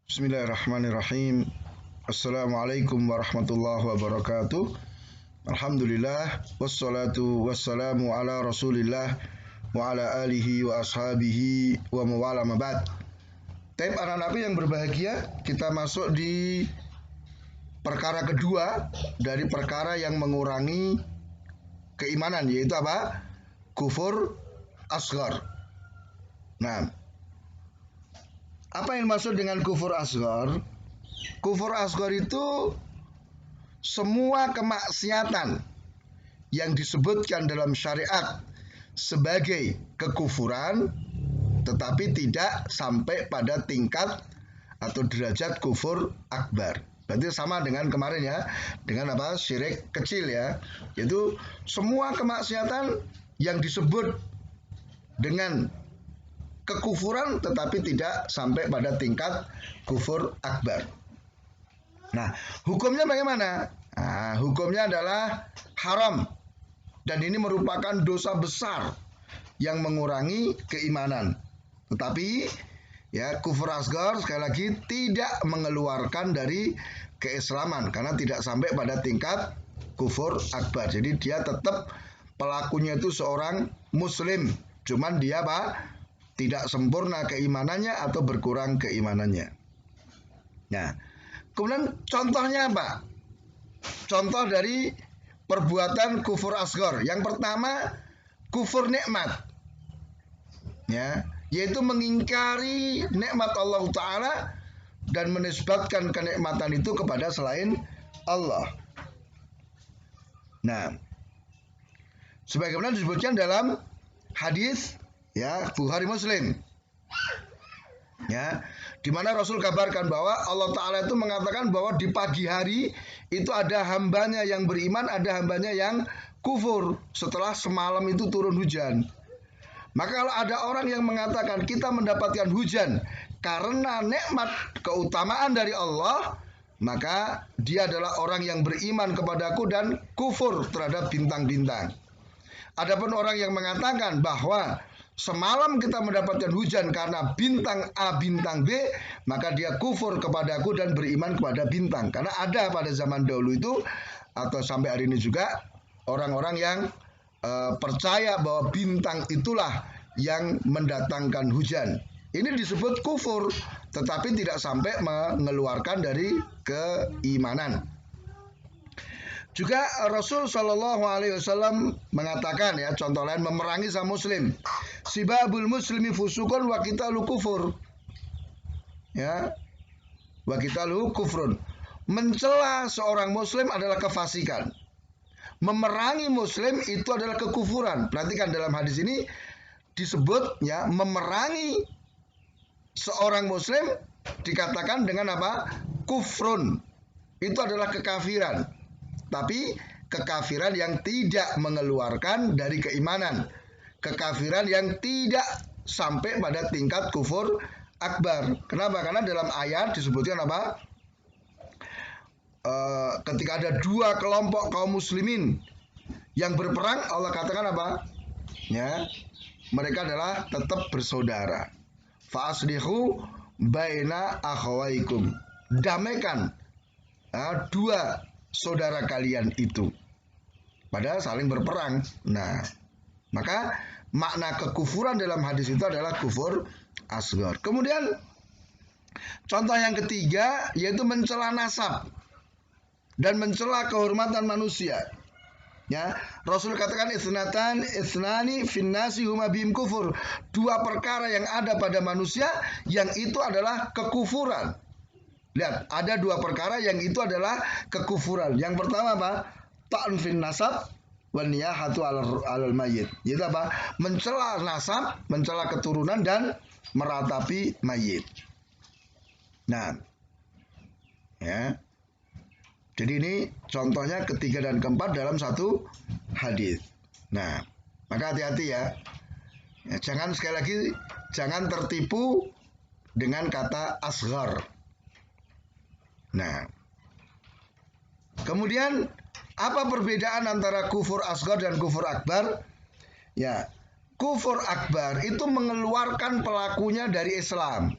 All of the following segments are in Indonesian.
Bismillahirrahmanirrahim. Assalamualaikum warahmatullahi wabarakatuh. Alhamdulillah wassalatu wassalamu ala Rasulillah wa ala alihi wa ashabihi wa mawala mabad. Taib anak-anakku yang berbahagia, kita masuk di perkara kedua dari perkara yang mengurangi keimanan, yaitu apa? Kufur asghar. Nah, apa yang dimaksud dengan kufur asghar? Kufur asghar itu semua kemaksiatan yang disebutkan dalam syariat sebagai kekufuran, tetapi tidak sampai pada tingkat atau derajat kufur akbar. Berarti sama dengan kemarin ya, dengan apa? Syirik kecil ya. Yaitu semua kemaksiatan yang disebut dengan kekufuran tetapi tidak sampai pada tingkat kufur akbar. Nah, hukumnya bagaimana? Nah, hukumnya adalah haram. Dan ini merupakan dosa besar yang mengurangi keimanan. Tetapi ya, kufur asghar sekali lagi tidak mengeluarkan dari keislaman karena tidak sampai pada tingkat kufur akbar. Jadi dia tetap pelakunya itu seorang muslim. Cuman dia apa? Tidak sempurna keimanannya atau berkurang keimanannya. Nah, kemudian contohnya apa? Contoh dari perbuatan kufur asghar. Yang pertama, kufur nikmat. Ya, yaitu mengingkari nikmat Allah Ta'ala dan menisbatkan kenikmatan itu kepada selain Allah. Nah, sebagaimana disebutkan dalam hadis ya Bukhari Muslim, ya, di mana Rasul kabarkan bahwa Allah Ta'ala itu mengatakan bahwa di pagi hari itu ada hambanya yang beriman, ada hambanya yang kufur setelah semalam itu turun hujan. Maka kalau ada orang yang mengatakan kita mendapatkan hujan karena nikmat keutamaan dari Allah, maka dia adalah orang yang beriman kepadaku dan kufur terhadap bintang-bintang. Adapun orang yang mengatakan bahwa semalam kita mendapatkan hujan karena bintang A, bintang B, maka dia kufur kepadaku dan beriman kepada bintang. Karena ada pada zaman dahulu itu, atau sampai hari ini juga, orang-orang yang percaya bahwa bintang itulah yang mendatangkan hujan. Ini disebut kufur, tetapi tidak sampai mengeluarkan dari keimanan. Juga Rasul Shallallahu Alaihi Wasallam mengatakan ya, contoh lain memerangi sama Muslim, sibabul muslimi fusukun wa qitalu kufur, ya, wa qitalu kufrun. Mencela seorang Muslim adalah kefasikan, memerangi Muslim itu adalah kekufuran. Perhatikan dalam hadis ini disebut ya, memerangi seorang Muslim dikatakan dengan apa? Kufrun. Itu adalah kekafiran. Tapi kekafiran yang tidak mengeluarkan dari keimanan, kekafiran yang tidak sampai pada tingkat kufur akbar. Kenapa? Karena dalam ayat disebutkan apa? Ketika ada dua kelompok kaum muslimin yang berperang, Allah katakan apa? Ya, mereka adalah tetap bersaudara. Fa'aslihu baina akhawaikum. Damaikan dua saudara kalian itu, padahal saling berperang. Nah, maka makna kekufuran dalam hadis itu adalah kufur asghar. Kemudian contoh yang ketiga yaitu mencela nasab dan mencela kehormatan manusia. Ya, Rasul katakan isnani finnasi huma bihim kufur. Dua perkara yang ada pada manusia yang itu adalah kekufuran. Lihat, ada dua perkara yang itu adalah kekufuran. Yang pertama apa? Ta'an fin nasab wa niyahatu alal mayyit. Yaitu apa? Mencela nasab, mencela keturunan dan meratapi mayit. Nah, ya. Jadi ini contohnya ketiga dan keempat dalam satu hadis. Nah, maka hati-hati ya. Jangan, sekali lagi, jangan tertipu dengan kata asghar. Nah, kemudian apa perbedaan antara kufur asghar dan kufur akbar? Ya, kufur akbar itu mengeluarkan pelakunya dari Islam.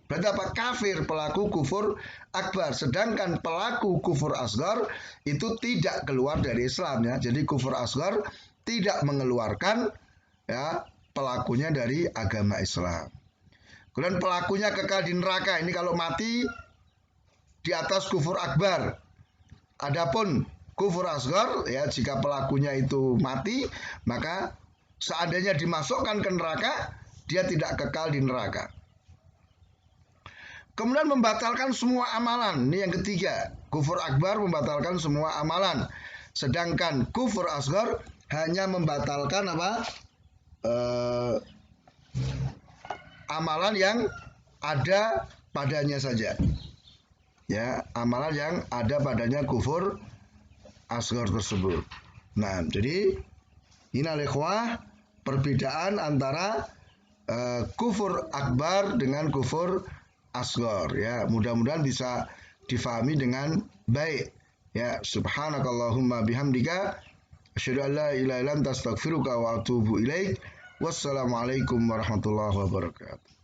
Berarti apa? Kafir, pelaku kufur akbar. Sedangkan pelaku kufur asgar itu tidak keluar dari Islam ya. Jadi kufur asgar tidak mengeluarkan ya pelakunya dari agama Islam. Kemudian pelakunya kekal di neraka. Ini kalau mati di atas kufur akbar. Adapun kufur asgar ya, jika pelakunya itu mati, maka seandainya dimasukkan ke neraka, dia tidak kekal di neraka. Kemudian membatalkan semua amalan. Ini yang ketiga. Kufur akbar membatalkan semua amalan. Sedangkan kufur asgar hanya membatalkan apa? Amalan yang ada padanya saja. Ya, amalan yang ada padanya kufur asgar tersebut. Nah, jadi ini ikhwah perbedaan antara kufur akbar dengan kufur asgar ya. Mudah-mudahan bisa difahami dengan baik ya. Subhanakallahumma bihamdika asyhadu an la ilaha illa anta astaghfiruka wa atubu ilaik. Wassalamualaikum warahmatullahi wabarakatuh.